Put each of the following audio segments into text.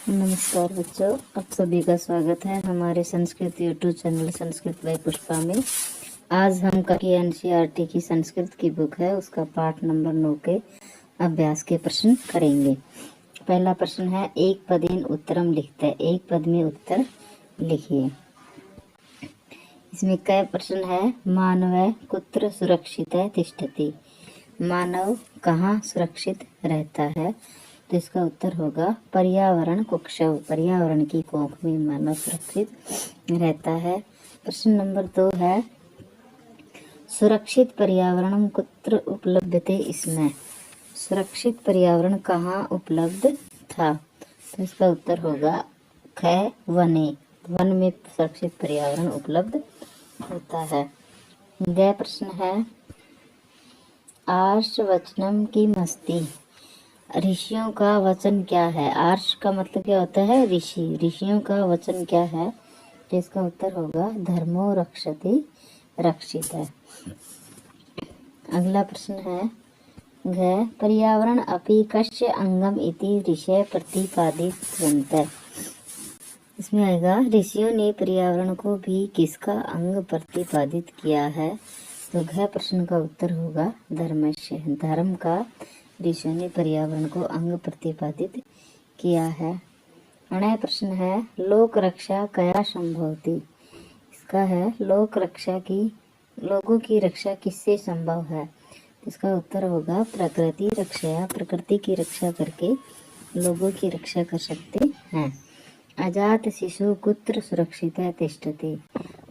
नमस्कार बच्चों, आप सभी का स्वागत है हमारे Sanskrit YouTube channel Sanskrit by Pushpa में। आज हम कक्षा एनसीईआरटी की संस्कृत की बुक है उसका पाठ नंबर 9 के अभ्यास के प्रश्न करेंगे। पहला प्रश्न है, एक पदेन उत्तरम लिखते, एक पद में उत्तर लिखिए। इसमें कई प्रश्न है। मानव कुत्र सुरक्षित तिष्ठति, मानव कहाँ सुरक्षित रहता है? तो इसका उत्तर होगा पर्यावरण कुक्षव, पर्यावरण की कोख में मानव सुरक्षित रहता है। प्रश्न नंबर 2 है, सुरक्षित पर्यावरण कुत्र उपलब्धते इसमें, सुरक्षित पर्यावरण कहाँ उपलब्ध था? तो इसका उत्तर होगा ख वने, वन में सुरक्षित पर्यावरण उपलब्ध होता है। यह प्रश्न है, आर्ष वचनम की मस्ती, ऋषियों का वचन क्या है? आर्ष का मतलब क्या होता है? ऋषि, ऋषियों का वचन क्या है? तो इसका उत्तर होगा धर्मो रक्षति रक्षित है। अगला प्रश्न है, घ पर्यावरण अपि कस्य अंगम इति ऋषय प्रतिपादित। इसमें आएगा ऋषियों ने पर्यावरण को भी किसका अंग प्रतिपादित किया है? तो घ प्रश्न का उत्तर होगा धर्मस्य, धर्म का ऋषियों ने पर्यावरण को अंग प्रतिपादित किया है। अगला प्रश्न है, लोक रक्षा कया संभवती, इसका है लोक रक्षा की, लोगों की रक्षा किससे संभव है? इसका उत्तर होगा प्रकृति रक्षया, प्रकृति की रक्षा करके लोगों की रक्षा कर सकते हैं। अजात शिशु कुत्र सुरक्षित तिष्ठति,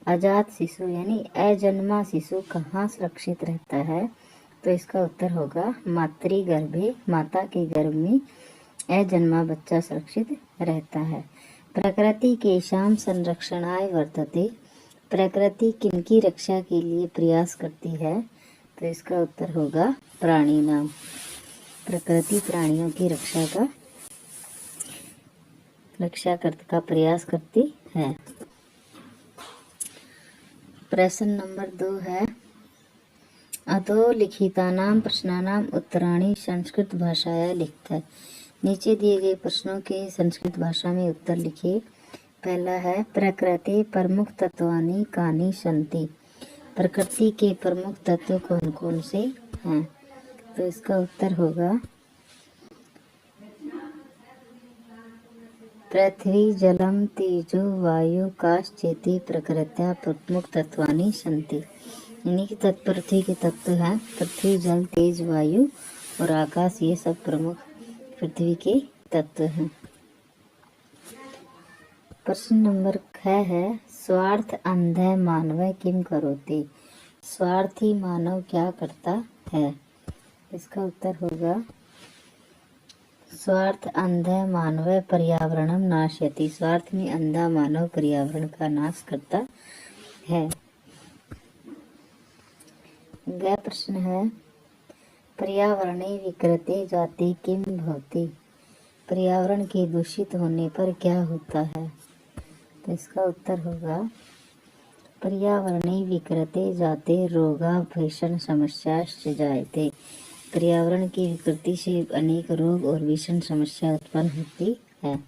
अजात शिशु यानी अजन्मा शिशु कहाँ सुरक्षित रहता है? तो इसका उत्तर होगा मातृगर्भे, माता के गर्भ में अजन्मा बच्चा सुरक्षित रहता है। प्रकृति के शाम संरक्षणाय वर्तते, प्रकृति किनकी रक्षा के लिए प्रयास करती है? तो इसका उत्तर होगा प्राणी नाम, प्रकृति प्राणियों की रक्षा का प्रयास करती है। प्रश्न नंबर 2 है, अधो लिखितानां प्रश्नानां उत्तराणि संस्कृत भाषाया लिखता, नीचे दिए गए प्रश्नों के संस्कृत भाषा में उत्तर लिखिए। पहला है, प्रकृति प्रमुख तत्वानि कानि सन्ति, प्रकृति के प्रमुख तत्व कौन कौन से हैं? तो इसका उत्तर होगा पृथ्वी जलम तेजो वायु काश्चेति प्रकृत्या प्रमुख तत्वानि सन्ति, यानी कि पृथ्वी के तत्व हैं पृथ्वी जल तेज वायु और आकाश, ये सब प्रमुख पृथ्वी के तत्व हैं। प्रश्न नंबर 6 है, स्वार्थ अंध मानव किम करोति, स्वार्थी मानव क्या करता है? इसका उत्तर होगा स्वार्थ अंध मानव पर्यावरणम नाशयति, स्वार्थ में अंधा मानव पर्यावरण का नाश करता है। यह प्रश्न है, पर्यावरणे विकृते जाति किम भवति, पर्यावरण के दूषित होने पर क्या होता है? तो इसका उत्तर होगा पर्यावरणे विकृते जाते रोगा भीषण समस्याश्च जायते, पर्यावरण की विकृति से अनेक रोग और भीषण समस्या उत्पन्न होती है।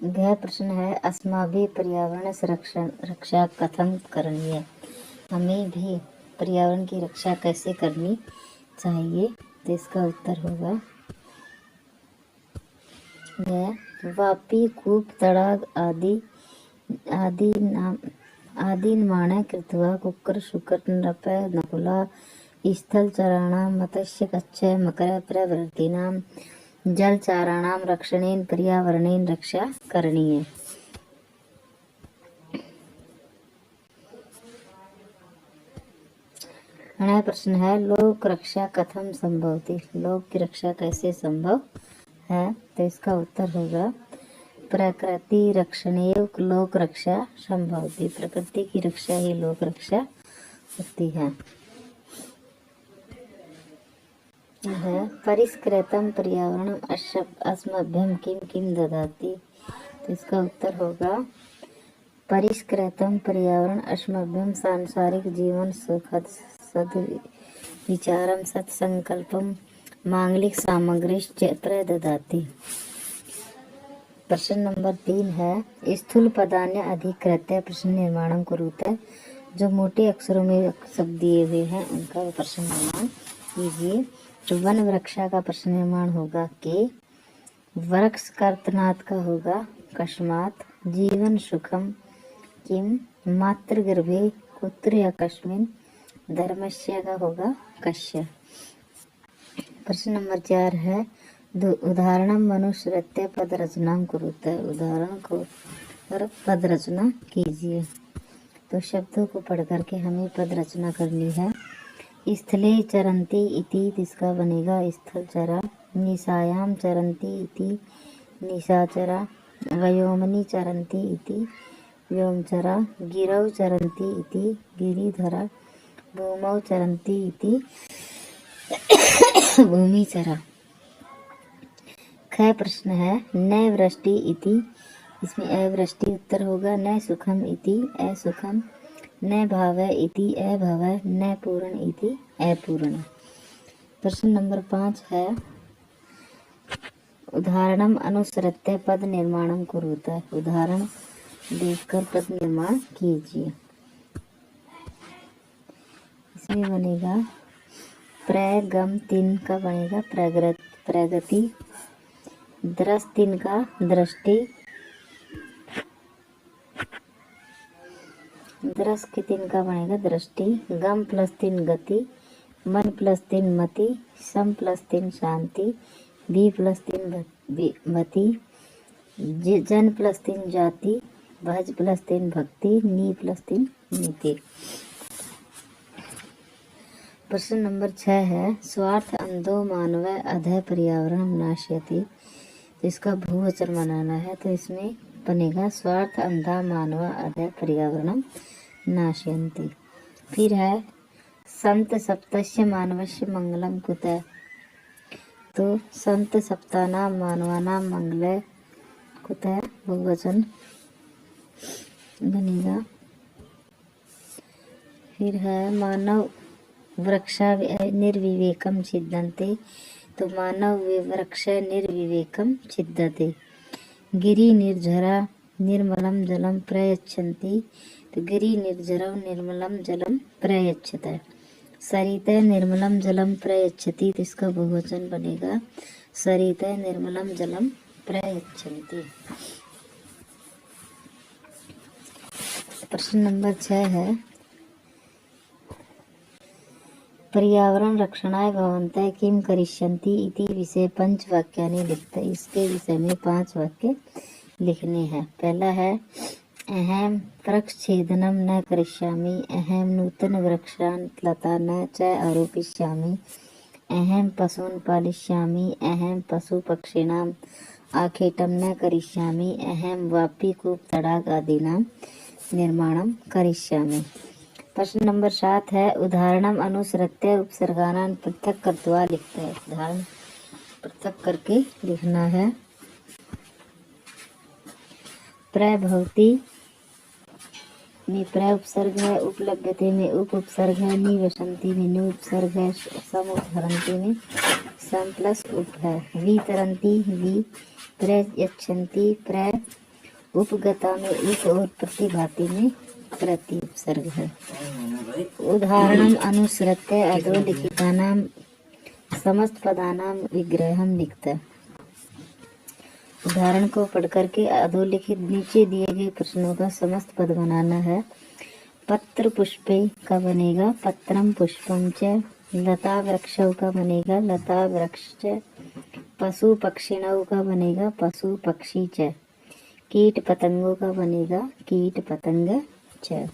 यह प्रश्न है, अस्माभिः पर्यावरण रक्षा कथम करणीय, हमें भी पर्यावरण की रक्षा कैसे करनी चाहिए? तो इसका उत्तर होगा यह वापी कूप तड़ाग आदि निर्माण कृत्वा कुक्कुर शुकर नृप नकुला स्थल चराणां मत्स्य कच्छ मकर प्रवृत्तीनां जलचाराणां रक्षणेन पर्यावरणेन रक्षा करणीय। अगला प्रश्न है, लोक रक्षा कथम संभवति, लोक की रक्षा कैसे संभव है? तो इसका उत्तर होगा प्रकृति रक्षणेव लोक रक्षा संभवति, प्रकृति की रक्षा ही लोक रक्षा होती है। है परिष्कृतम पर्यावरण अस्मभ्यम किम किम ददाति, तो इसका उत्तर होगा परिष्कृतम पर्यावरण अस्मभ्यम सांसारिक जीवन सुखद विचारम सत्संकल्पम मांगलिक सामग्रीश्च प्रददाति। प्रश्न नंबर 3 है स्थूल पदान्य अधिकृत्य प्रश्न निर्माणम कुरुते। जो मोटे अक्षरों में शब्द दिए हुए हैं उनका प्रश्न निर्माण कीजिए। तो वन वृक्षा का प्रश्न निर्माण होगा कि वृक्ष कर्तनात् का होगा कस्मात्, जीवन सुखम किम, मातृगर्भे कुत्र या कस्मिन्, धर्मस्य का होगा कस्य। प्रश्न नंबर 4 है उदाहरणम मनुसृत्य पद रचना कुरुते। उदाहरण को पद रचना कीजिए। तो शब्दों को पढ़ करके हमें पद रचना करनी है। स्थले चरन्ति इति इसका बनेगा स्थलचरा। निशायाम चरन्ति इति निशाचरा। व्योमनि चरन्ति इति व्योमचरा। गिरौ चरन्ति इति गिरिधरा। भूमौ चरन्ति इति भूमिचरा। ख प्रश्न है न वृष्टि इति। इसमें अवृष्टि उत्तर होगा। न सुखम इति असुखम। न भाव इति अभाव। न पूर्ण इति अपूर्ण। प्रश्न नंबर 5 है उदाहरणम अनुसृत्य पद निर्माणम कुरुते। उदाहरण देखकर पद निर्माण कीजिए। इसमें बनेगा प्रगम 3 का बनेगा प्रगति। दृश 3 का दृष्टि। दृश के 3 का बनेगा दृष्टि। गम +3 गति। मन +3 मति। सम +3 शांति। भी +3 भति। जन +3 जाति। भज +3 भक्ति। नी +3 नीति। प्रश्न नंबर 6 है स्वार्थ अंधो मानव अधः पर्यावरण नाशयति। तो इसका बहुवचन बनाना है। तो इसमें बनेगा स्वार्थ अंधा मानव अधः पर्यावरण नाशयन्ति। फिर है संत सप्तस्य मानवस्य मंगलम कुतः। तो संत सप्तानाम मानवानाम मंगल कुतः बहुवचन बनेगा। फिर है मानव वृक्षा निर्विवेकम छिद्यन्ते। तो मानव वृक्ष निर्विवेकम छिद्यते। गिरि निर्झरा निर्मलम जलम प्रयच्छन्ति। तो गिरि निर्झरौ निर्मलम जलम प्रयच्छते। सरिते निर्मलम जलम प्रयच्छति। तो इसका बहुवचन बनेगा सरिते निर्मलम जलम प्रयच्छन्ति। प्रश्न नंबर 6 है पर्यावरण रक्षणाय भवन्तः किम करिष्यन्ति इति विषय 5 वाक्यानि लिखते। इसके विषय में 5 वाक्य लिखने हैं। पहला है अहम वृक्षछेदनम न करिष्यामि। अहम नूतन वृक्षान् लता न च आरोपयिष्यामि। अहम पशून् पालिष्यामि। अहम पशु पक्षिणाम् आखेटं न करिष्यामि। अहम वापि कूप तडाग आदीनां निर्माणं करिष्यामि। प्रश्न नंबर 7 है उदाहरणम अनुसृत्य उपसर्गानां पृथक कृत्वा लिखते हैं। उदाहरण पृथक करके लिखना है। प्रभवति में प्र उपसर्ग है। उपलभ्यते में उप उपसर्ग है। निवसन्ति में नु उपसर्ग है। समुद्धरन्ति में सम प्लस उप है। वितरन्ति वि। प्रयच्छन्ति प्र। उपगता में उप और प्रतिभाति में प्रति उपसर्ग है। उदाहरणम अनुसृत्य अधोलिखितानां समस्त पदानां विग्रहम लिखते। उदाहरण को पढ़ करके अधोलिखित नीचे दिए गए प्रश्नों का समस्त पद बनाना है। पत्र पुष्पे का बनेगा पत्रम पुष्पम च। लता वृक्षौ का बनेगा लता वृक्ष च। पशु पक्षिणौ का बनेगा पशु पक्षी च। कीट पतंगों का बनेगा कीट पतंग च।